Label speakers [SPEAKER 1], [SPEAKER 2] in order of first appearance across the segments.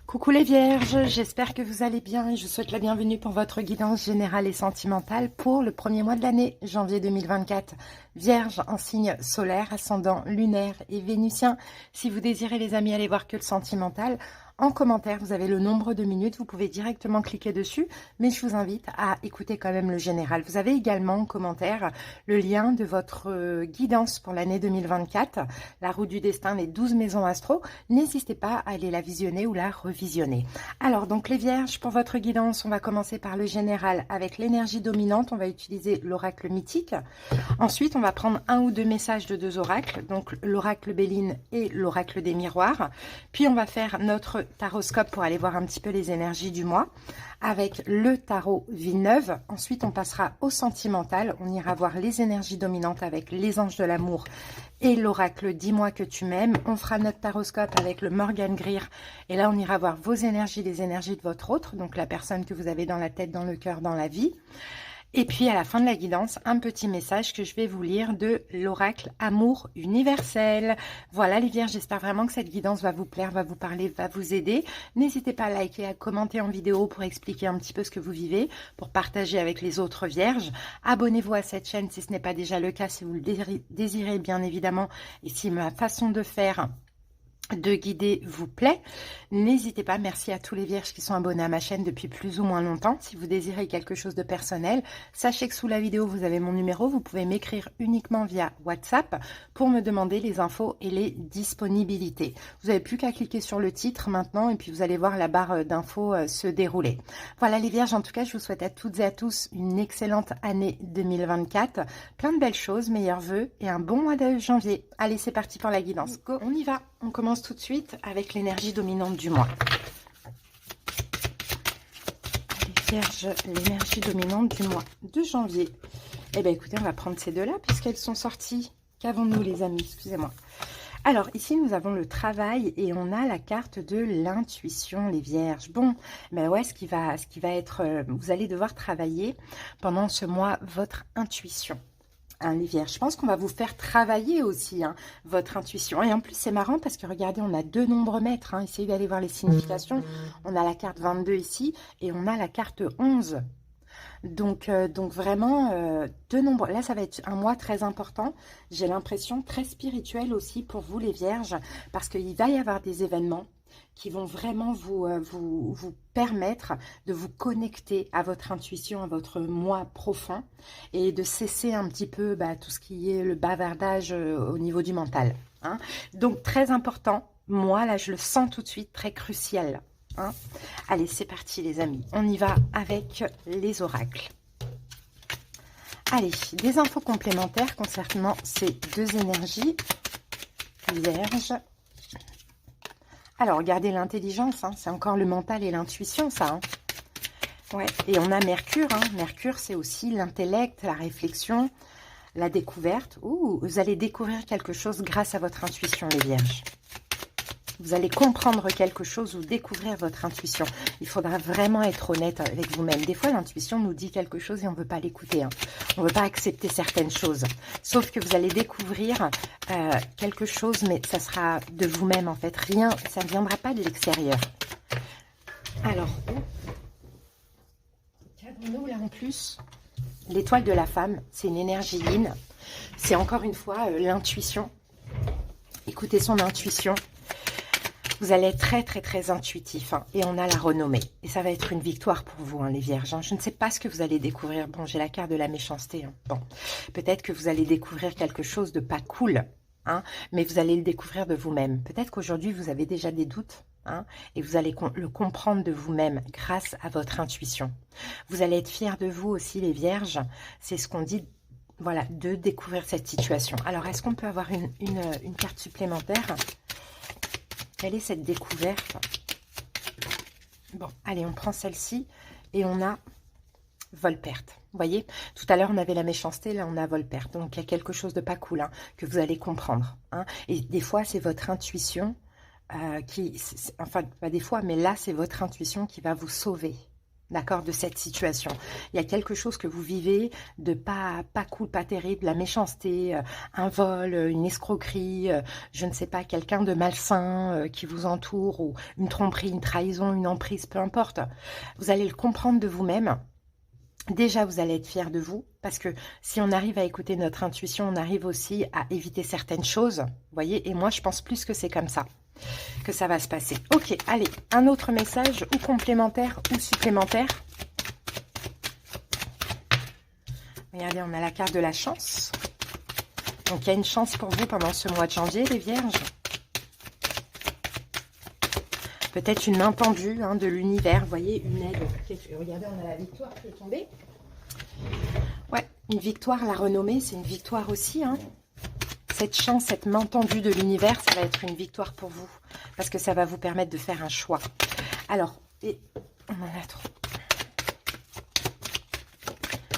[SPEAKER 1] Coucou les vierges, j'espère que vous allez bien et je vous souhaite la bienvenue pour votre guidance générale et sentimentale pour le premier mois de l'année, janvier 2024. Vierge en signe solaire, ascendant lunaire et vénusien. Si vous désirez les amis aller voir que le sentimental, en commentaire vous avez le nombre de minutes, vous pouvez directement cliquer dessus, mais je vous invite à écouter quand même le général. Vous avez également en commentaire le lien de votre guidance pour l'année 2024, la roue du destin, les 12 maisons astro. N'hésitez pas à aller la visionner ou la revisionner. Alors donc les vierges, pour votre guidance, on va commencer par le général avec l'énergie dominante. On va utiliser l'oracle mythique. Ensuite, on va prendre un ou deux messages de deux oracles, donc l'oracle Béline et l'oracle des miroirs. Puis on va faire notre taroscope pour aller voir un petit peu les énergies du mois avec le tarot Villeneuve. Ensuite, on passera au sentimental. On ira voir les énergies dominantes avec les anges de l'amour et l'oracle Dis-moi que tu m'aimes. On fera notre taroscope avec le Morgan Greer. Et là, on ira voir vos énergies, les énergies de votre autre, donc la personne que vous avez dans la tête, dans le cœur, dans la vie. Et puis, à la fin de la guidance, un petit message que je vais vous lire de l'oracle Amour universel. Voilà les vierges, j'espère vraiment que cette guidance va vous plaire, va vous parler, va vous aider. N'hésitez pas à liker, à commenter en vidéo pour expliquer un petit peu ce que vous vivez, pour partager avec les autres vierges. Abonnez-vous à cette chaîne si ce n'est pas déjà le cas, si vous le désirez bien évidemment. Et si ma façon de faire de guider vous plaît, n'hésitez pas. Merci à tous les vierges qui sont abonnés à ma chaîne depuis plus ou moins longtemps. Si vous désirez quelque chose de personnel, sachez que sous la vidéo vous avez mon numéro, vous pouvez m'écrire uniquement via WhatsApp pour me demander les infos et les disponibilités. Vous n'avez plus qu'à cliquer sur le titre maintenant et puis vous allez voir la barre d'infos se dérouler. Voilà les vierges, en tout cas je vous souhaite à toutes et à tous une excellente année 2024, plein de belles choses, meilleurs vœux et un bon mois de janvier. Allez, c'est parti pour la guidance, go, on y va. On commence tout de suite avec l'énergie dominante du mois. Allez, vierge, l'énergie dominante du mois de janvier. Eh bien, écoutez, on va prendre ces deux-là puisqu'elles sont sorties. Qu'avons-nous, les amis? Excusez-moi. Alors, ici, nous avons le travail et on a la carte de l'intuition, les vierges. Bon, ben ouais, ce qui va être... vous allez devoir travailler pendant ce mois votre intuition. Hein, les vierges, je pense qu'on va vous faire travailler aussi votre intuition. Et en plus, c'est marrant parce que regardez, on a deux nombres maîtres. Essayez d'aller voir les significations. On a la carte 22 ici et on a la carte 11. Donc vraiment, deux nombres. Là, ça va être un mois très important. J'ai l'impression très spirituel aussi pour vous, les vierges, parce qu'il va y avoir des événements qui vont vraiment vous permettre de vous connecter à votre intuition, à votre moi profond et de cesser un petit peu tout ce qui est le bavardage au niveau du mental. Donc, très important. Moi, là, je le sens tout de suite, très crucial. Allez, c'est parti, les amis. On y va avec les oracles. Allez, des infos complémentaires concernant ces deux énergies. Vierge. Alors, regardez l'intelligence, c'est encore le mental et l'intuition, ça. Ouais. Et on a Mercure. Mercure, c'est aussi l'intellect, la réflexion, la découverte. Ouh, vous allez découvrir quelque chose grâce à votre intuition, les vierges. Vous allez comprendre quelque chose ou découvrir votre intuition. Il faudra vraiment être honnête avec vous-même. Des fois, l'intuition nous dit quelque chose et on ne veut pas l'écouter. On ne veut pas accepter certaines choses. Sauf que vous allez découvrir quelque chose, mais ça sera de vous-même en fait. Rien, ça ne viendra pas de l'extérieur. Alors, qu'avons-nous là en plus? L'étoile de la femme, c'est une énergie yin. C'est encore une fois l'intuition. Écoutez son intuition. Vous allez être très, très, très intuitif. Et on a la renommée. Et ça va être une victoire pour vous, les vierges. Je ne sais pas ce que vous allez découvrir. Bon, j'ai la carte de la méchanceté. Bon, peut-être que vous allez découvrir quelque chose de pas cool. Mais vous allez le découvrir de vous-même. Peut-être qu'aujourd'hui, vous avez déjà des doutes. Et vous allez le comprendre de vous-même grâce à votre intuition. Vous allez être fiers de vous aussi, les vierges. C'est ce qu'on dit, voilà, de découvrir cette situation. Alors, est-ce qu'on peut avoir une carte supplémentaire ? Quelle est cette découverte? Bon, allez, on prend celle-ci et on a vol-perte. Vous voyez, tout à l'heure, on avait la méchanceté, là, on a vol-perte. Donc, il y a quelque chose de pas cool que vous allez comprendre. Et des fois, c'est votre intuition enfin, pas des fois, mais là, c'est votre intuition qui va vous sauver. d'accord, de cette situation. Il y a quelque chose que vous vivez de pas cool, pas terrible, la méchanceté, un vol, une escroquerie, je ne sais pas, quelqu'un de malsain qui vous entoure, ou une tromperie, une trahison, une emprise, peu importe. Vous allez le comprendre de vous-même. Déjà, vous allez être fier de vous, parce que si on arrive à écouter notre intuition, on arrive aussi à éviter certaines choses, vous voyez, et moi, je pense plus que c'est comme ça que ça va se passer. Ok, allez, un autre message, ou complémentaire, ou supplémentaire. Regardez, on a la carte de la chance. Donc, il y a une chance pour vous pendant ce mois de janvier, les vierges. Peut-être une main tendue hein, de l'univers, vous voyez, une aide. Regardez, on a la victoire qui est tombée. Ouais, une victoire, la renommée, c'est une victoire aussi. Hein. Cette chance, cette main tendue de l'univers, ça va être une victoire pour vous. Parce que ça va vous permettre de faire un choix. Alors, et on en a trop.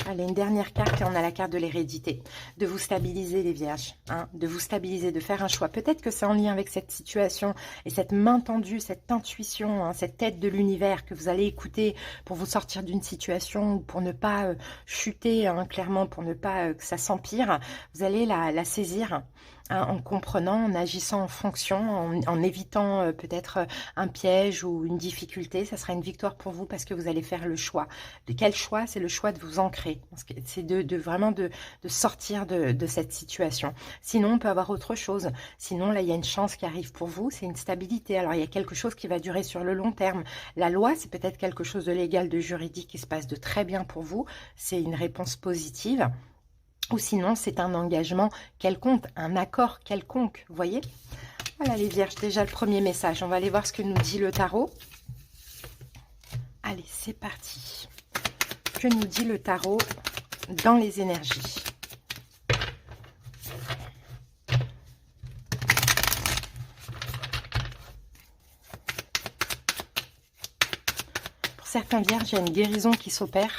[SPEAKER 1] Allez, une dernière carte et on a la carte de l'hérédité. De vous stabiliser les vierges, hein, de vous stabiliser, de faire un choix. Peut-être que c'est en lien avec cette situation et cette main tendue, cette intuition, hein, cette tête de l'univers que vous allez écouter pour vous sortir d'une situation ou pour ne pas chuter, hein, clairement, pour ne pas que ça s'empire. Vous allez la saisir. Hein, en comprenant, en agissant en fonction, en évitant peut-être un piège ou une difficulté, ça sera une victoire pour vous parce que vous allez faire le choix. De quel choix? C'est le choix de vous ancrer. C'est vraiment de sortir de cette situation. Sinon, on peut avoir autre chose. Sinon, là, il y a une chance qui arrive pour vous, c'est une stabilité. Alors, il y a quelque chose qui va durer sur le long terme. La loi, c'est peut-être quelque chose de légal, de juridique qui se passe de très bien pour vous. C'est une réponse positive. Ou sinon, c'est un engagement quelconque, un accord quelconque, vous voyez? Voilà les vierges, déjà le premier message. On va aller voir ce que nous dit le tarot. Allez, c'est parti. Que nous dit le tarot dans les énergies? Pour certains vierges, il y a une guérison qui s'opère.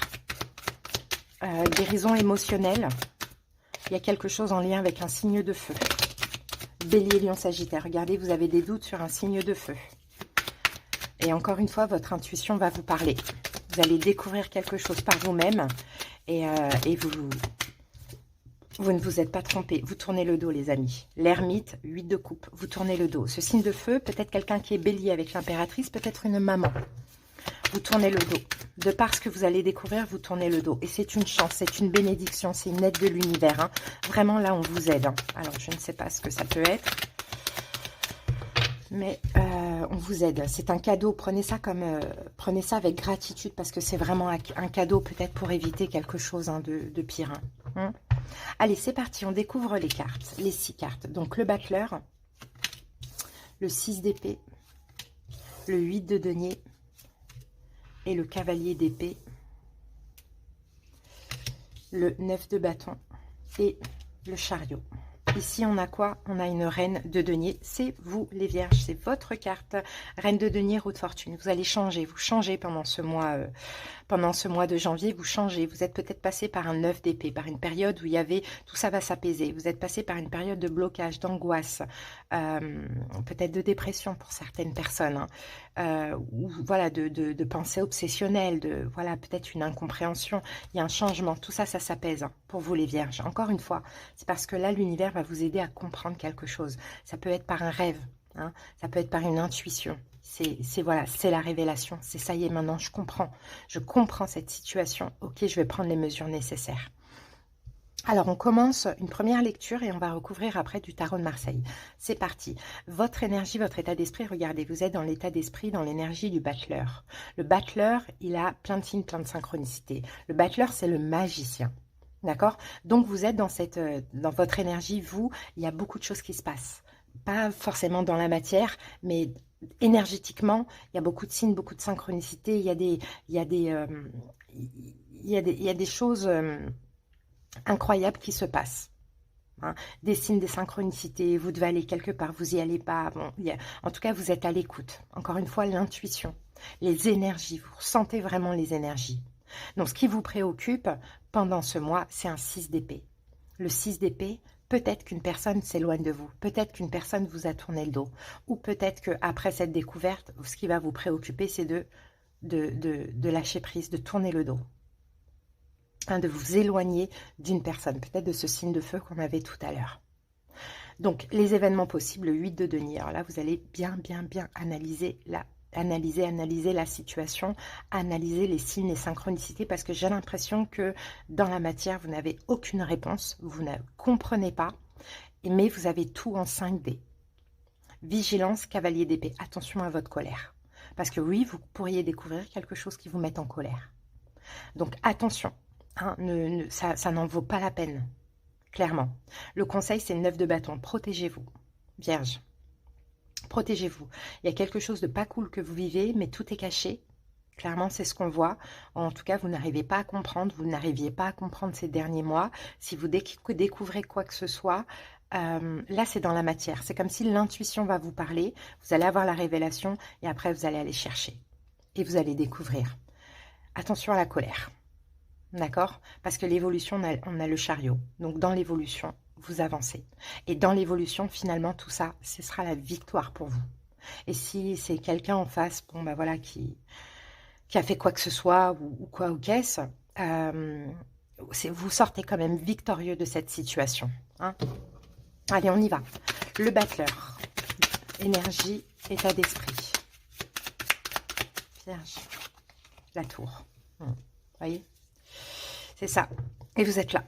[SPEAKER 1] Guérison émotionnelle. Il y a quelque chose en lien avec un signe de feu. Bélier, Lion, Sagittaire. Regardez, vous avez des doutes sur un signe de feu. Et encore une fois, votre intuition va vous parler. Vous allez découvrir quelque chose par vous-même. Et vous ne vous êtes pas trompé. Vous tournez le dos, les amis. L'ermite, 8 de coupe. Vous tournez le dos. Ce signe de feu, peut-être quelqu'un qui est bélier avec l'impératrice, peut-être une maman. Vous tournez le dos. De par ce que vous allez découvrir, vous tournez le dos. Et c'est une chance, c'est une bénédiction, c'est une aide de l'univers. Hein. Vraiment, là, on vous aide. Hein. Alors, je ne sais pas ce que ça peut être. Mais on vous aide. C'est un cadeau. Prenez ça prenez ça avec gratitude parce que c'est vraiment un cadeau peut-être pour éviter quelque chose hein, de pire. Hein. Allez, c'est parti. On découvre les cartes. Les 6 cartes. Donc, le battleur, le 6 d'épée, le 8 de denier, et le cavalier d'épée, le 9 de bâton et le chariot. Ici, on a quoi? On a une reine de denier. C'est vous, les vierges. C'est votre carte. Reine de denier, roue de fortune. Vous allez changer. Vous changez pendant ce mois de janvier. Vous changez. Vous êtes peut-être passé par un 9 d'épée, par une période où il y avait... Tout ça va s'apaiser. Vous êtes passé par une période de blocage, d'angoisse, peut-être de dépression pour certaines personnes. Hein. Ou voilà, de pensée obsessionnelle, voilà, peut-être une incompréhension. Il y a un changement. Tout ça, ça s'apaise hein, pour vous, les vierges. Encore une fois, c'est parce que là, l'univers va vous aider à comprendre quelque chose. Ça peut être par un rêve, hein, ça peut être par une intuition. Voilà, c'est la révélation. C'est ça y est, maintenant je comprends cette situation. Ok, je vais prendre les mesures nécessaires. Alors, on commence une première lecture et on va recouvrir après du tarot de Marseille. C'est parti. Votre énergie, votre état d'esprit, regardez, vous êtes dans l'état d'esprit, dans l'énergie du battleur. Le battleur, il a plein de signes, plein de synchronicité. Le battleur, c'est le magicien. D'accord? Donc, vous êtes dans votre énergie, vous, il y a beaucoup de choses qui se passent. Pas forcément dans la matière, mais énergétiquement, il y a beaucoup de signes, beaucoup de synchronicité. Il y a des choses incroyables qui se passent. Hein. Des signes, des synchronicités. Vous devez aller quelque part, vous y allez pas. Bon, en tout cas, vous êtes à l'écoute. Encore une fois, l'intuition, les énergies. Vous ressentez vraiment les énergies. Donc, ce qui vous préoccupe pendant ce mois, c'est un 6 d'épée. Le 6 d'épée, peut-être qu'une personne s'éloigne de vous. Peut-être qu'une personne vous a tourné le dos. Ou peut-être qu'après cette découverte, ce qui va vous préoccuper, c'est de de lâcher prise, de tourner le dos. Hein, de vous éloigner d'une personne, peut-être de ce signe de feu qu'on avait tout à l'heure. Donc, les événements possibles, le 8 de denier. Alors là, vous allez bien analyser la situation, analyser les signes et synchronicités, parce que j'ai l'impression que dans la matière, vous n'avez aucune réponse, vous ne comprenez pas, mais vous avez tout en 5D. Vigilance, cavalier d'épée. Attention à votre colère. Parce que oui, vous pourriez découvrir quelque chose qui vous met en colère. Donc, attention. Hein, ça n'en vaut pas la peine. Clairement. Le conseil, c'est le 9 de bâton. Protégez-vous. Vierge. Protégez-vous. Il y a quelque chose de pas cool que vous vivez, mais tout est caché. Clairement, c'est ce qu'on voit. En tout cas, vous n'arrivez pas à comprendre. Vous n'arriviez pas à comprendre ces derniers mois. Si vous découvrez quoi que ce soit, là, c'est dans la matière. C'est comme si l'intuition va vous parler. Vous allez avoir la révélation et après, vous allez aller chercher. Et vous allez découvrir. Attention à la colère. D'accord? Parce que l'évolution, on a le chariot. Donc, dans l'évolution, vous avancez. Et dans l'évolution, finalement, tout ça, ce sera la victoire pour vous. Et si c'est quelqu'un en face, bon, bah voilà, qui a fait quoi que ce soit, ou quoi ou qu'est-ce, vous sortez quand même victorieux de cette situation. Hein? Allez, on y va. Le battleur. Énergie, état d'esprit. Vierge. La tour. Voyez? C'est ça. Et vous êtes là.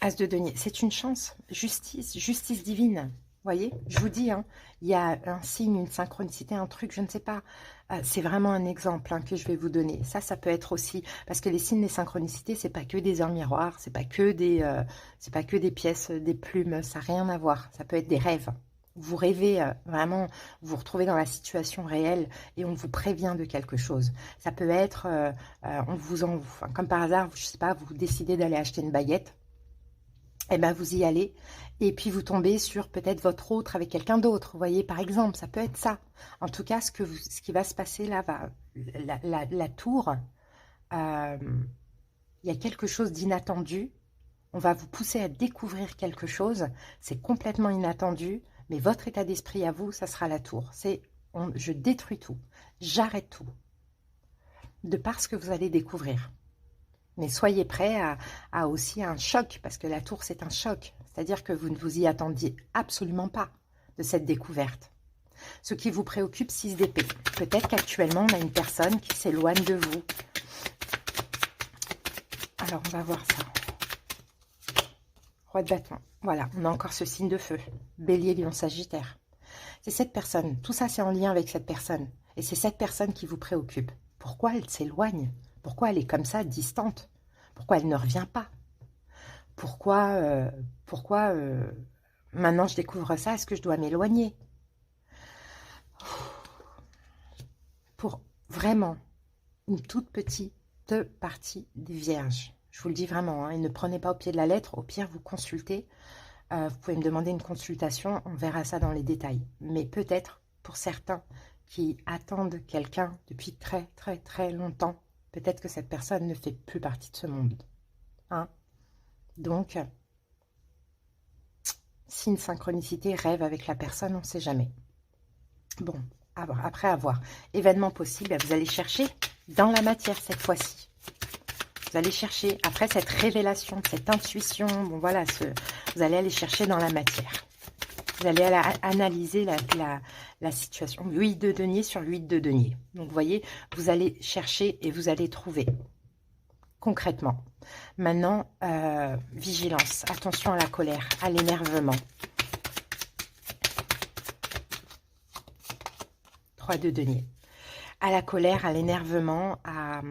[SPEAKER 1] As de denier. C'est une chance. Justice. Justice divine. Voyez? Je vous dis, hein, il y a un signe, une synchronicité, un truc, je ne sais pas. C'est vraiment un exemple que je vais vous donner. Ça peut être aussi... Parce que les signes, les synchronicités, c'est pas que des heures miroirs, c'est pas que des pièces, des plumes, ça n'a rien à voir. Ça peut être des rêves. Vous rêvez vraiment, vous vous retrouvez dans la situation réelle et on vous prévient de quelque chose. Ça peut être, comme par hasard, je sais pas, vous décidez d'aller acheter une baguette, et ben vous y allez et puis vous tombez sur peut-être votre autre avec quelqu'un d'autre. Vous voyez, par exemple, ça peut être ça. En tout cas, ce qui va se passer là, la tour, il y a quelque chose d'inattendu. On va vous pousser à découvrir quelque chose. C'est complètement inattendu. Mais votre état d'esprit à vous, ça sera la tour. C'est je détruis tout, j'arrête tout. De par ce que vous allez découvrir. Mais soyez prêts à aussi un choc, parce que la tour, c'est un choc. C'est-à-dire que vous ne vous y attendiez absolument pas de cette découverte. Ce qui vous préoccupe, 6 d'épée. Peut-être qu'actuellement, on a une personne qui s'éloigne de vous. Alors, on va voir ça. Roi de bâton. Voilà, on a encore ce signe de feu. Bélier, lion, sagittaire. C'est cette personne. Tout ça, c'est en lien avec cette personne. Et c'est cette personne qui vous préoccupe. Pourquoi elle s'éloigne? Pourquoi elle est comme ça, distante? Pourquoi elle ne revient pas? Pourquoi maintenant je découvre ça, est-ce que je dois m'éloigner? Pour vraiment une toute petite partie des vierges. Je vous le dis vraiment, hein, et ne prenez pas au pied de la lettre. Au pire, vous consultez. Vous pouvez me demander une consultation. On verra ça dans les détails. Mais peut-être, pour certains qui attendent quelqu'un depuis très, très, très longtemps, peut-être que cette personne ne fait plus partie de ce monde. Hein? Donc, si une synchronicité rêve avec la personne, on ne sait jamais. Bon, après avoir événement possible, vous allez chercher dans la matière cette fois-ci. Vous allez chercher, après cette révélation, cette intuition, bon voilà, vous allez aller chercher dans la matière. Vous allez analyser la situation. 8 de denier sur 8 de denier. Donc, vous voyez, vous allez chercher et vous allez trouver. Concrètement. Maintenant, vigilance. Attention à la colère, à l'énervement. 3 de denier. À la colère, à l'énervement, à...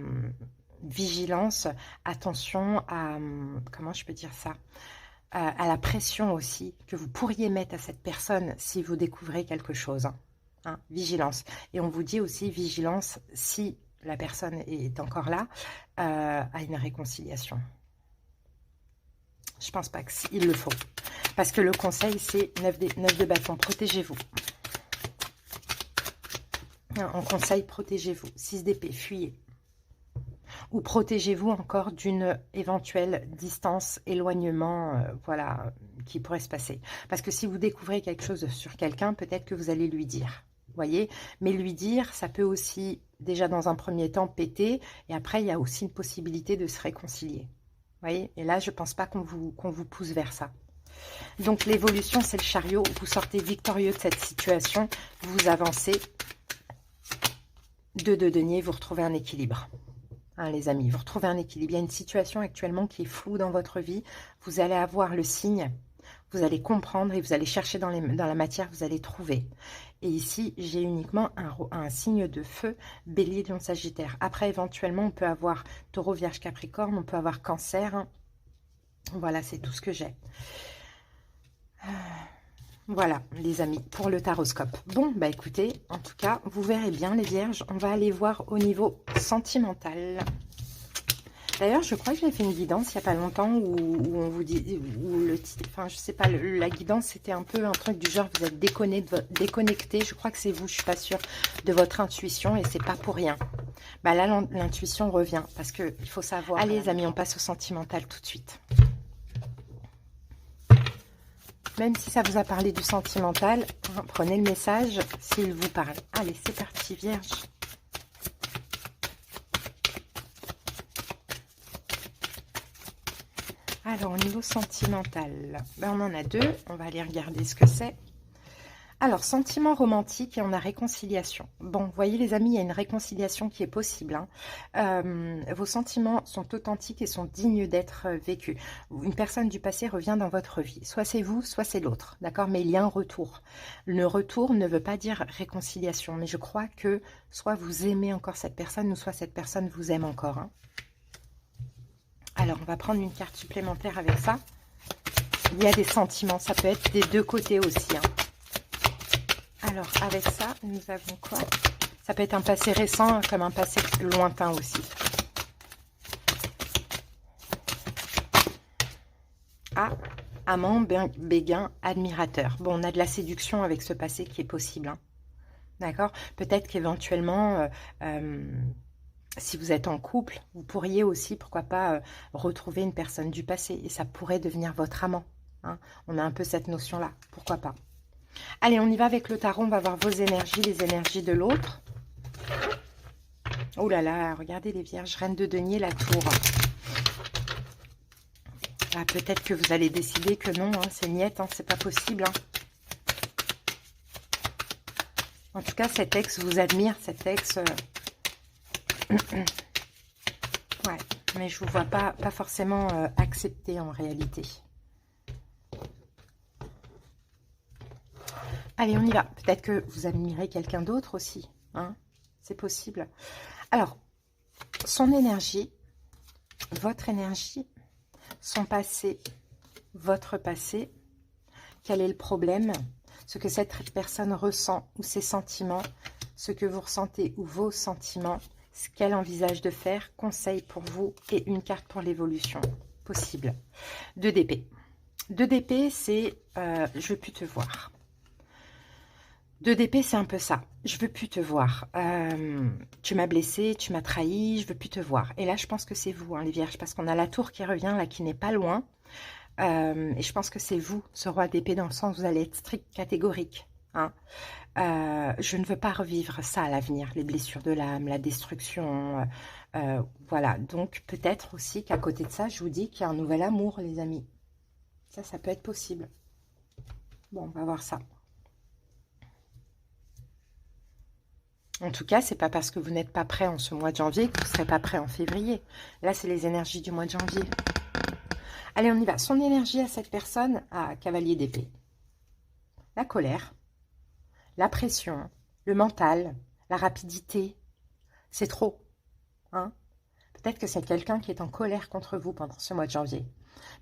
[SPEAKER 1] vigilance, attention à, comment je peux dire ça, à la pression aussi que vous pourriez mettre à cette personne si vous découvrez quelque chose. Hein, vigilance. Et on vous dit aussi vigilance si la personne est encore là, à une réconciliation. Je pense pas qu'il le faut. Parce que le conseil, c'est 9 de bâton. Protégez-vous. On conseille, protégez-vous. 6 d'épée, fuyez. Ou protégez-vous encore d'une éventuelle distance, éloignement, voilà, qui pourrait se passer. Parce que si vous découvrez quelque chose sur quelqu'un, peut-être que vous allez lui dire. Vous voyez. Mais lui dire, ça peut aussi, déjà dans un premier temps, péter. Et après, il y a aussi une possibilité de se réconcilier. Vous voyez. Et là, je ne pense pas qu'on vous pousse vers ça. Donc, l'évolution, c'est le chariot. Vous sortez victorieux de cette situation. Vous avancez. 2 de denier, vous retrouvez un équilibre. Hein, les amis, vous retrouvez un équilibre. Il y a une situation actuellement qui est floue dans votre vie. Vous allez avoir le signe. Vous allez comprendre et vous allez chercher dans la matière, vous allez trouver. Et ici, j'ai uniquement un signe de feu, bélier, lion, sagittaire. Après, éventuellement, on peut avoir taureau, vierge, capricorne, on peut avoir cancer. Voilà, c'est tout ce que j'ai. Voilà, les amis, pour le taroscope. Bon, bah écoutez, en tout cas, vous verrez bien, les vierges. On va aller voir au niveau sentimental. D'ailleurs, je crois que j'ai fait une guidance il n'y a pas longtemps où on vous dit, enfin, je sais pas, la guidance, c'était un peu un truc du genre, vous êtes déconnecté, je crois que c'est vous, je suis pas sûre, de votre intuition et c'est pas pour rien. Bah là, l'intuition revient parce que il faut savoir. Allez, les amis, on passe au sentimental tout de suite. Même si ça vous a parlé du sentimental, hein, prenez le message s'il vous parle. Allez, c'est parti, vierge. Alors, au niveau sentimental, ben, on en a 2. On va aller regarder ce que c'est. Alors, sentiment romantique et on a réconciliation. Bon, vous voyez les amis, il y a une réconciliation qui est possible. Hein. Vos sentiments sont authentiques et sont dignes d'être vécus. Une personne du passé revient dans votre vie. Soit c'est vous, soit c'est l'autre. D'accord? Mais il y a un retour. Le retour ne veut pas dire réconciliation. Mais je crois que soit vous aimez encore cette personne, ou soit cette personne vous aime encore. Hein. Alors, on va prendre une carte supplémentaire avec ça. Il y a des sentiments, ça peut être des deux côtés aussi. Hein. Alors, avec ça, nous avons quoi? Ça peut être un passé récent comme un passé lointain aussi. Ah, amant, béguin, admirateur. Bon, on a de la séduction avec ce passé qui est possible. Hein. D'accord? Peut-être qu'éventuellement... si vous êtes en couple, vous pourriez aussi, pourquoi pas, retrouver une personne du passé. Et ça pourrait devenir votre amant. Hein. On a un peu cette notion-là. Pourquoi pas. Allez, on y va avec le tarot. On va voir vos énergies, les énergies de l'autre. Oh là là, regardez les vierges. Reine de denier, la tour. Ah, peut-être que vous allez décider que non, hein, c'est niette, hein, c'est pas possible. Hein. En tout cas, cet ex vous admire. Cet ex... ouais, mais je vous vois pas forcément accepter en réalité. Allez, on y va. Peut-être que vous admirez quelqu'un d'autre aussi. Hein, c'est possible. Alors, son énergie, votre énergie, son passé, votre passé. Quel est le problème? Ce que cette personne ressent ou ses sentiments, ce que vous ressentez ou vos sentiments. Ce qu'elle envisage de faire, conseil pour vous et une carte pour l'évolution possible. 2 d'épée. 2 d'épée, c'est je veux plus te voir. 2 d'épée, c'est un peu ça. Je veux plus te voir. Tu m'as blessé, tu m'as trahi, je veux plus te voir. Et là, je pense que c'est vous, hein, les vierges, parce qu'on a la tour qui revient, là, qui n'est pas loin. Et je pense que c'est vous, ce roi d'épée, dans le sens où vous allez être strict, catégorique. Hein. Je ne veux pas revivre ça à l'avenir, les blessures de l'âme, la destruction, voilà. Donc peut-être aussi qu'à côté de ça, je vous dis qu'il y a un nouvel amour, les amis. Ça peut être possible. Bon, on va voir ça. En tout cas, c'est pas parce que vous n'êtes pas prêt en ce mois de janvier que vous ne serez pas prêt en février. Là, c'est les énergies du mois de janvier. Allez, on y va. Son énergie à cette personne, à cavalier d'épée. La colère. La pression, le mental, la rapidité, c'est trop. Hein? Peut-être que c'est quelqu'un qui est en colère contre vous pendant ce mois de janvier.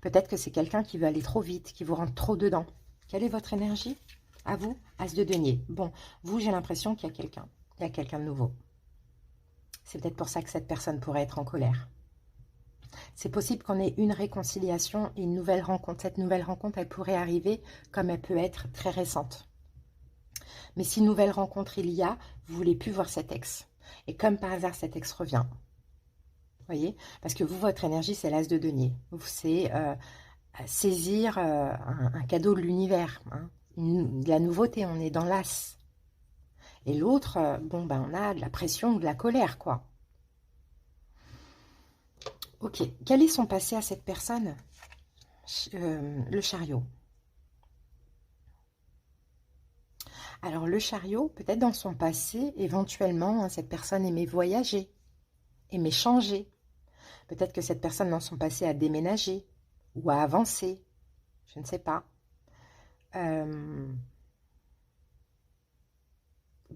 [SPEAKER 1] Peut-être que c'est quelqu'un qui veut aller trop vite, qui vous rentre trop dedans. Quelle est votre énergie? À vous, As de denier. Bon, vous, j'ai l'impression qu'il y a quelqu'un. Il y a quelqu'un de nouveau. C'est peut-être pour ça que cette personne pourrait être en colère. C'est possible qu'on ait une réconciliation et une nouvelle rencontre. Cette nouvelle rencontre, elle pourrait arriver comme elle peut être très récente. Mais si nouvelle rencontre il y a, vous ne voulez plus voir cet ex. Et comme par hasard, cet ex revient. Vous voyez? Parce que vous, votre énergie, c'est l'As de denier. C'est saisir un cadeau de l'univers. Hein. De la nouveauté, on est dans l'As. Et l'autre, bon, ben, on a de la pression ou de la colère, quoi. Ok, quel est son passé à cette personne? Le chariot. Alors, le chariot, peut-être dans son passé, éventuellement, hein, cette personne aimait voyager, aimait changer. Peut-être que cette personne, dans son passé, a déménagé ou a avancé. Je ne sais pas.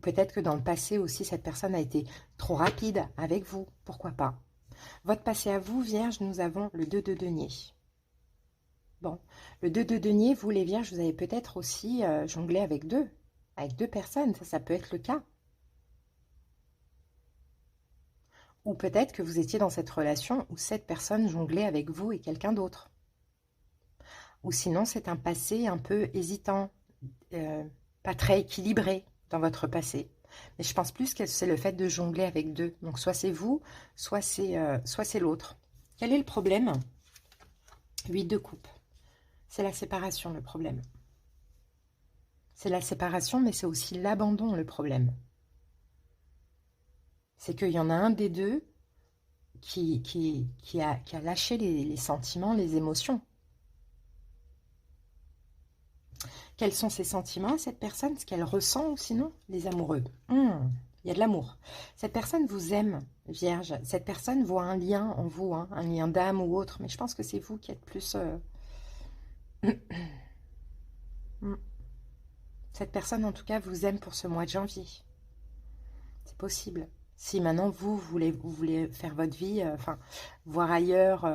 [SPEAKER 1] Peut-être que dans le passé aussi, cette personne a été trop rapide avec vous. Pourquoi pas? Votre passé à vous, Vierge, nous avons le 2 de denier. Bon, le 2 de denier, vous les Vierges, vous avez peut-être aussi jonglé avec deux personnes, ça peut être le cas. Ou peut-être que vous étiez dans cette relation où cette personne jonglait avec vous et quelqu'un d'autre. Ou sinon, c'est un passé un peu hésitant, pas très équilibré dans votre passé. Mais je pense plus que c'est le fait de jongler avec deux. Donc, soit c'est vous, soit c'est l'autre. Quel est le problème? 8 de coupe. C'est la séparation, le problème. C'est la séparation, mais c'est aussi l'abandon, le problème. C'est qu'il y en a un des deux qui a lâché les sentiments, les émotions. Quels sont ses sentiments, cette personne? Ce qu'elle ressent ou sinon? Les amoureux. Il y a de l'amour. Cette personne vous aime, Vierge. Cette personne voit un lien en vous, hein, un lien d'âme ou autre. Mais je pense que c'est vous qui êtes plus... Cette personne, en tout cas, vous aime pour ce mois de janvier. C'est possible. Si maintenant, vous voulez faire votre vie, enfin, voir ailleurs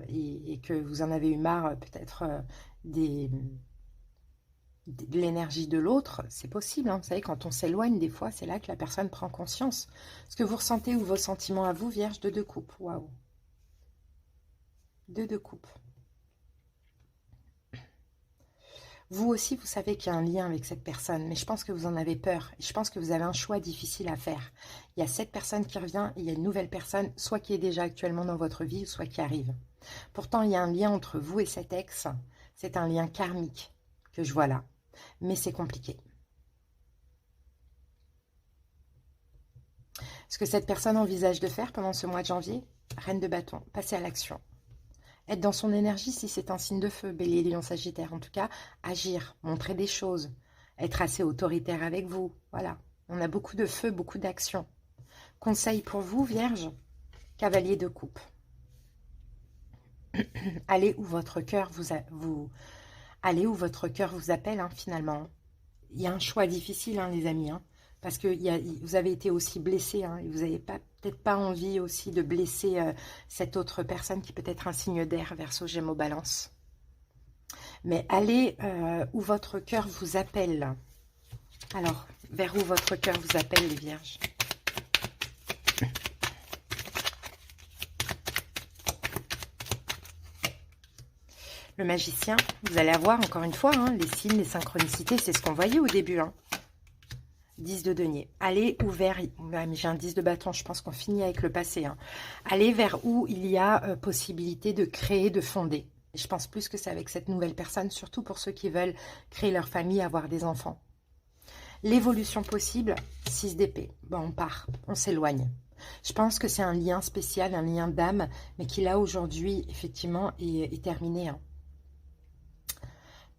[SPEAKER 1] et que vous en avez eu marre, peut-être de l'énergie de l'autre, c'est possible. Hein. Vous savez, quand on s'éloigne, des fois, c'est là que la personne prend conscience. Ce que vous ressentez ou vos sentiments à vous, Vierge, de 2 coupes. Waouh. 2 de coupe. Vous aussi, vous savez qu'il y a un lien avec cette personne, mais je pense que vous en avez peur. Et je pense que vous avez un choix difficile à faire. Il y a cette personne qui revient et il y a une nouvelle personne, soit qui est déjà actuellement dans votre vie, soit qui arrive. Pourtant, il y a un lien entre vous et cet ex. C'est un lien karmique que je vois là. Mais c'est compliqué. Ce que cette personne envisage de faire pendant ce mois de janvier, Reine de bâton, passer à l'action. Être dans son énergie si c'est un signe de feu, Bélier, Lion, Sagittaire. En tout cas, agir, montrer des choses, être assez autoritaire avec vous. Voilà, on a beaucoup de feu, beaucoup d'action. Conseil pour vous, Vierge, Cavalier de coupe. Allez où votre cœur allez où votre cœur vous appelle, hein, finalement. Il y a un choix difficile, hein, les amis, hein, parce que vous avez été aussi blessé, hein, et vous n'avez peut-être pas envie aussi de blesser cette autre personne qui peut être un signe d'air, Verseau, Gémeaux, Balance. Mais allez où votre cœur vous appelle. Alors, vers où votre cœur vous appelle, les Vierges? Le magicien, vous allez avoir encore une fois hein, les signes, les synchronicités, c'est ce qu'on voyait au début. Hein. 10 de denier. Allez où vers... J'ai un 10 de bâton, je pense qu'on finit avec le passé. Hein. Allez vers où il y a possibilité de créer, de fonder. Et je pense plus que c'est avec cette nouvelle personne, surtout pour ceux qui veulent créer leur famille, avoir des enfants. L'évolution possible, 6 d'épée. Bon, on part, on s'éloigne. Je pense que c'est un lien spécial, un lien d'âme, mais qui là aujourd'hui, effectivement, est terminé. Hein.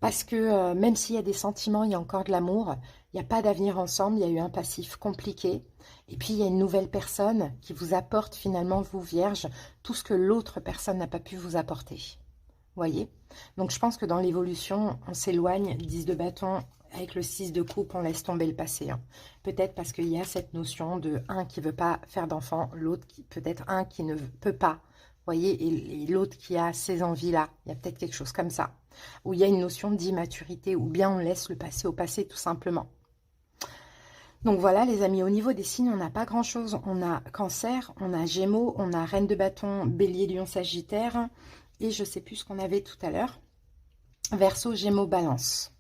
[SPEAKER 1] Parce que même s'il y a des sentiments, il y a encore de l'amour, il n'y a pas d'avenir ensemble, il y a eu un passif compliqué. Et puis il y a une nouvelle personne qui vous apporte finalement, vous Vierge, tout ce que l'autre personne n'a pas pu vous apporter. Vous voyez? Donc je pense que dans l'évolution, on s'éloigne, 10 de bâton, avec le 6 de coupe, on laisse tomber le passé. Hein. Peut-être parce qu'il y a cette notion de un qui ne veut pas faire d'enfant, l'autre peut-être un qui ne peut pas. Vous voyez, et l'autre qui a ces envies-là. Il y a peut-être quelque chose comme ça. Où il y a une notion d'immaturité, ou bien on laisse le passé au passé, tout simplement. Donc voilà, les amis, au niveau des signes, on n'a pas grand-chose. On a Cancer, on a Gémeaux, on a Reine de bâton, Bélier, Lion, Sagittaire. Et je ne sais plus ce qu'on avait tout à l'heure. Verseau, Gémeaux, Balance.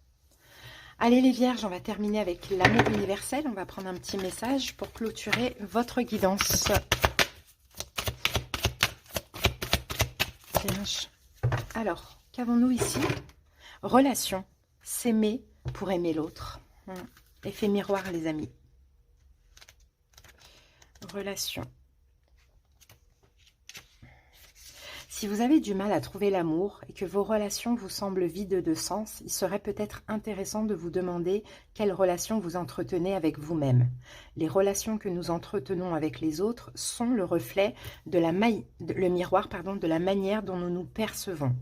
[SPEAKER 1] Allez les Vierges, on va terminer avec l'amour universel. On va prendre un petit message pour clôturer votre guidance. Vierge. Alors, qu'avons-nous ici? Relation. S'aimer pour aimer l'autre. Effet miroir, les amis. relation. Si vous avez du mal à trouver l'amour et que vos relations vous semblent vides de sens, il serait peut-être intéressant de vous demander quelle relation vous entretenez avec vous-même. Les relations que nous entretenons avec les autres sont le reflet de le miroir, de la manière dont nous nous percevons.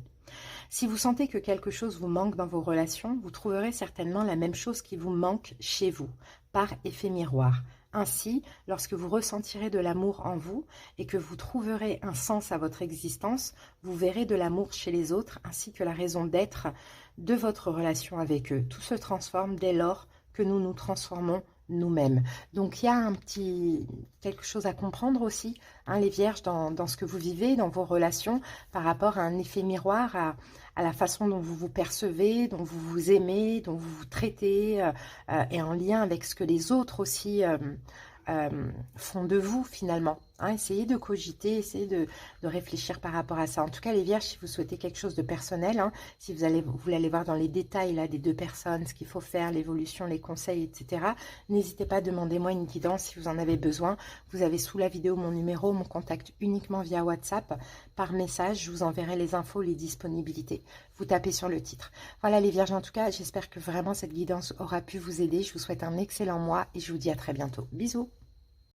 [SPEAKER 1] Si vous sentez que quelque chose vous manque dans vos relations, vous trouverez certainement la même chose qui vous manque chez vous, par effet miroir. Ainsi, lorsque vous ressentirez de l'amour en vous et que vous trouverez un sens à votre existence, vous verrez de l'amour chez les autres ainsi que la raison d'être de votre relation avec eux. Tout se transforme dès lors que nous nous transformons nous-mêmes. Donc il y a quelque chose à comprendre aussi, hein, les vierges, dans ce que vous vivez, dans vos relations, par rapport à un effet miroir, à la façon dont vous vous percevez, dont vous vous aimez, dont vous vous traitez, et en lien avec ce que les autres aussi font de vous finalement. Hein, essayez de cogiter, essayez de réfléchir par rapport à ça. En tout cas, les vierges, si vous souhaitez quelque chose de personnel, hein, si vous voulez aller voir dans les détails là, des deux personnes, ce qu'il faut faire, l'évolution, les conseils, etc., n'hésitez pas à demander moi une guidance si vous en avez besoin. Vous avez sous la vidéo mon numéro, mon contact uniquement via WhatsApp. Par message, je vous enverrai les infos, les disponibilités. Vous tapez sur le titre. Voilà les vierges, en tout cas, j'espère que vraiment cette guidance aura pu vous aider. Je vous souhaite un excellent mois et je vous dis à très bientôt. Bisous!